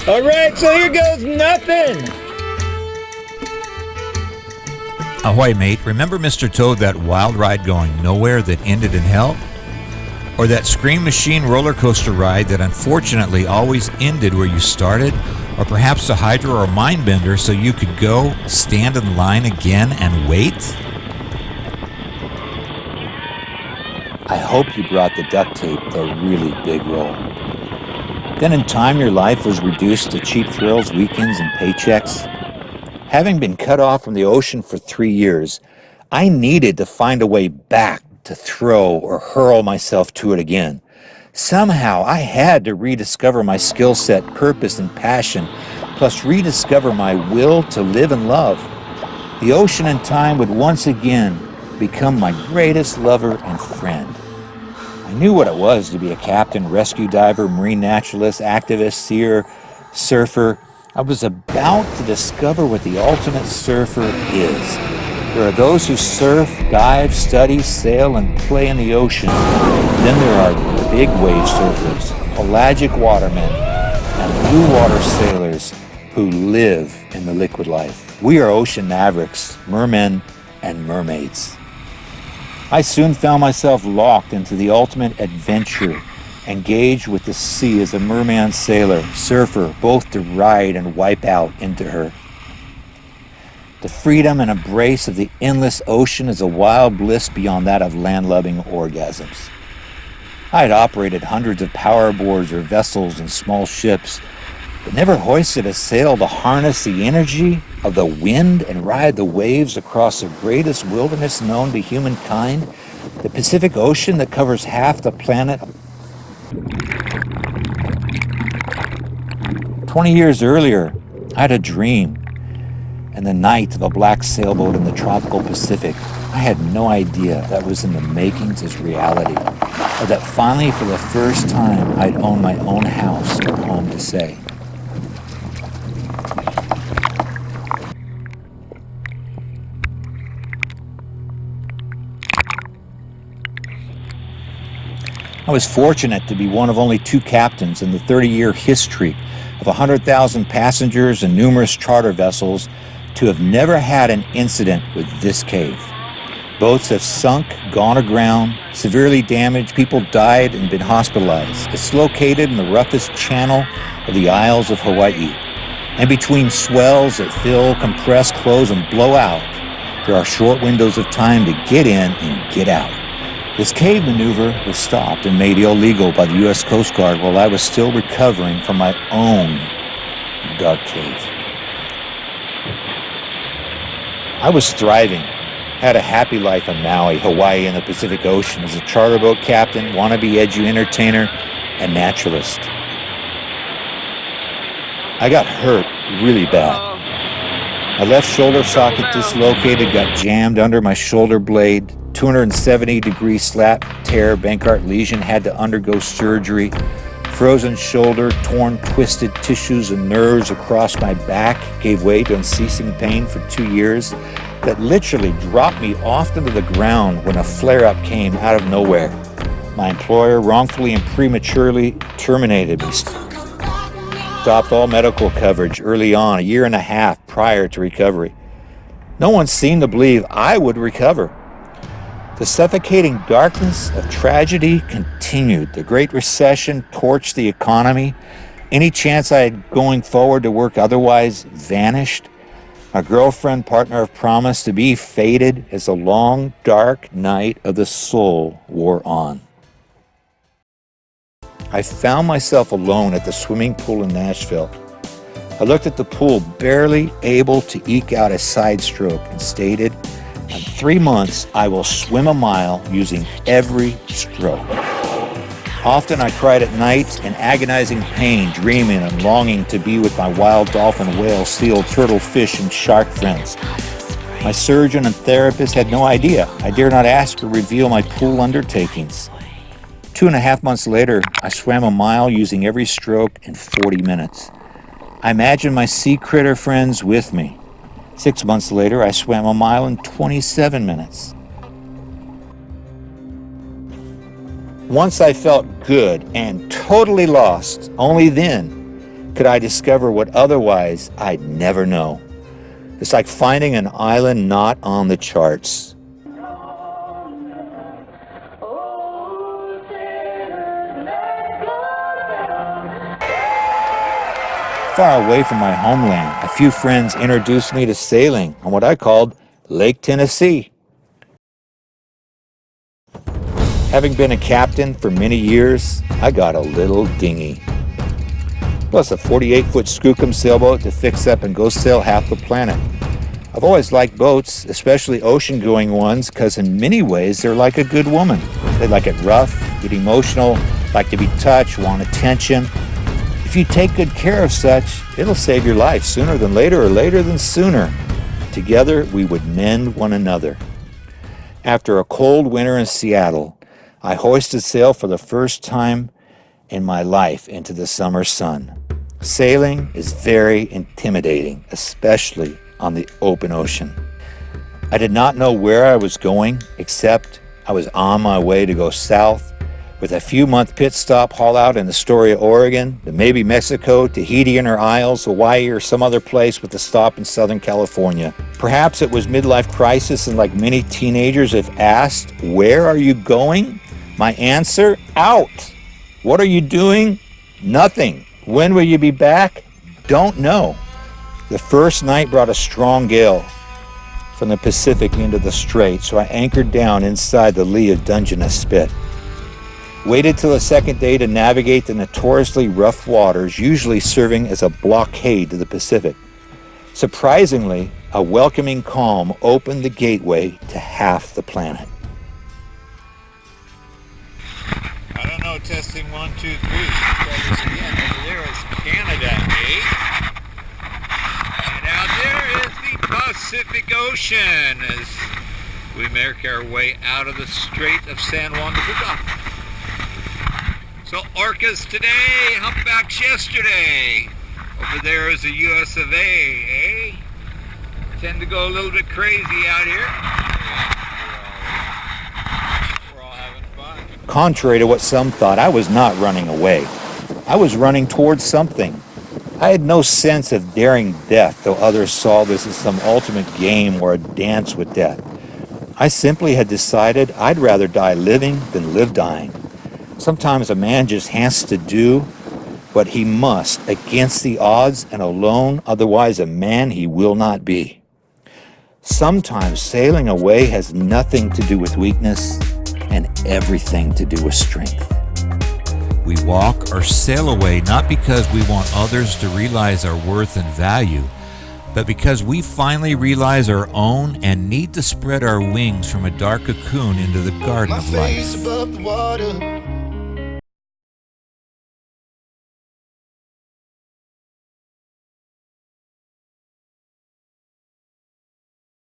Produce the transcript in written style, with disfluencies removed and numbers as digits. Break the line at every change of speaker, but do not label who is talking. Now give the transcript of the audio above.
All right, so here goes nothing.
Ahoy, mate. Remember, Mr. Toad, that wild ride going nowhere that ended in hell? Or that Scream Machine roller coaster ride that unfortunately always ended where you started? Or perhaps a Hydra or Mind Bender so you could go, stand in line again, and wait?
I hope you brought the duct tape, the really big roll. Then in time your life was reduced to cheap thrills, weekends, and paychecks. Having been cut off from the ocean for 3 years, I needed to find a way back to throw or hurl myself to it again. Somehow I had to rediscover my skill set, purpose, and passion, plus rediscover my will to live and love. The ocean and time would once again become my greatest lover and friend. I knew what it was to be a captain, rescue diver, marine naturalist, activist, seer, surfer. I was about to discover what the ultimate surfer is. There are those who surf, dive, study, sail, and play in the ocean. Then there are the big wave surfers, pelagic watermen, and blue water sailors who live in the liquid life. We are ocean mavericks, mermen, and mermaids. I soon found myself locked into the ultimate adventure, engaged with the sea as a merman sailor, surfer, both to ride and wipe out into her. The freedom and embrace of the endless ocean is a wild bliss beyond that of land-loving orgasms. I had operated hundreds of power boards or vessels and small ships, but never hoisted a sail to harness the energy of the wind and ride the waves across the greatest wilderness known to humankind, the Pacific Ocean that covers half the planet. 20 years earlier, I had a dream. And the night of a black sailboat in the tropical Pacific, I had no idea that was in the makings as reality, or that finally for the first time I'd own my own house or home to say. I was fortunate to be one of only 2 captains in the 30-year history of 100,000 passengers and numerous charter vessels to have never had an incident with this cave. Boats have sunk, gone aground, severely damaged, people died and been hospitalized. It's located in the roughest channel of the Isles of Hawaii. And between swells that fill, compress, close, and blow out, there are short windows of time to get in and get out. This cave maneuver was stopped and made illegal by the U.S. Coast Guard while I was still recovering from my own dark cave. I was thriving, had a happy life on Maui, Hawaii, and the Pacific Ocean as a charter boat captain, wannabe edu entertainer, and naturalist. I got hurt really bad. My left shoulder socket dislocated, got jammed under my shoulder blade, 270-degree slap tear, Bankart lesion, had to undergo surgery, frozen shoulder, torn, twisted tissues and nerves across my back, gave way to unceasing pain for 2 years that literally dropped me off into the ground when a flare-up came out of nowhere. My employer wrongfully and prematurely terminated me, stopped all medical coverage early on, 1.5 years prior to recovery. No one seemed to believe I would recover. The suffocating darkness of tragedy continued. The Great Recession torched the economy. Any chance I had going forward to work otherwise vanished. My girlfriend, partner of promise to be, faded as the long, dark night of the soul wore on. I found myself alone at the swimming pool in Nashville. I looked at the pool, barely able to eke out a side stroke, and stated, in 3 months, I will swim a mile using every stroke. Often I cried at night in agonizing pain, dreaming and longing to be with my wild dolphin, whale, seal, turtle, fish, and shark friends. My surgeon and therapist had no idea. I dare not ask or reveal my pool undertakings. 2.5 months later, I swam a mile using every stroke in 40 minutes. I imagined my sea critter friends with me. 6 months later, I swam a mile in 27 minutes. Once I felt good and totally lost, only then could I discover what otherwise I'd never know. It's like finding an island not on the charts. Far away from my homeland, a few friends introduced me to sailing on what I called Lake Tennessee. Having been a captain for many years, I got a little dinghy. Plus a 48-foot skookum sailboat to fix up and go sail half the planet. I've always liked boats, especially ocean-going ones, because in many ways they're like a good woman. They like it rough, get emotional, like to be touched, want attention. If you take good care of such, it'll save your life sooner than later or later than sooner. Together, we would mend one another. After a cold winter in Seattle, I hoisted sail for the first time in my life into the summer sun. Sailing is very intimidating, especially on the open ocean. I did not know where I was going, except I was on my way to go south, with a few-month pit stop haul out in Astoria, Oregon, to maybe Mexico, Tahiti and her Isles, Hawaii, or some other place with a stop in Southern California. Perhaps it was midlife crisis, and like many teenagers have asked, where are you going? My answer, out. What are you doing? Nothing. When will you be back? Don't know. The first night brought a strong gale from the Pacific into the Strait, so I anchored down inside the lee of Dungeness Spit. Waited till the second day to navigate the notoriously rough waters, usually serving as a blockade to the Pacific. Surprisingly, a welcoming calm opened the gateway to half the planet.
I don't know, testing 1, 2, 3. Try this again. Over there is Canada, eh? And out there is the Pacific Ocean as we make our way out of the Strait of San Juan de Puerto. So orcas today, humpbacks yesterday. Over there is the US of A, eh? Tend to go a little bit crazy out here. We're all having fun.
Contrary to what some thought, I was not running away. I was running towards something. I had no sense of daring death, though others saw this as some ultimate game or a dance with death. I simply had decided I'd rather die living than live dying. Sometimes a man just has to do what he must against the odds and alone, otherwise a man he will not be. Sometimes sailing away has nothing to do with weakness and everything to do with strength.
We walk or sail away not because we want others to realize our worth and value, but because we finally realize our own and need to spread our wings from a dark cocoon into the garden of life.
My face above the water,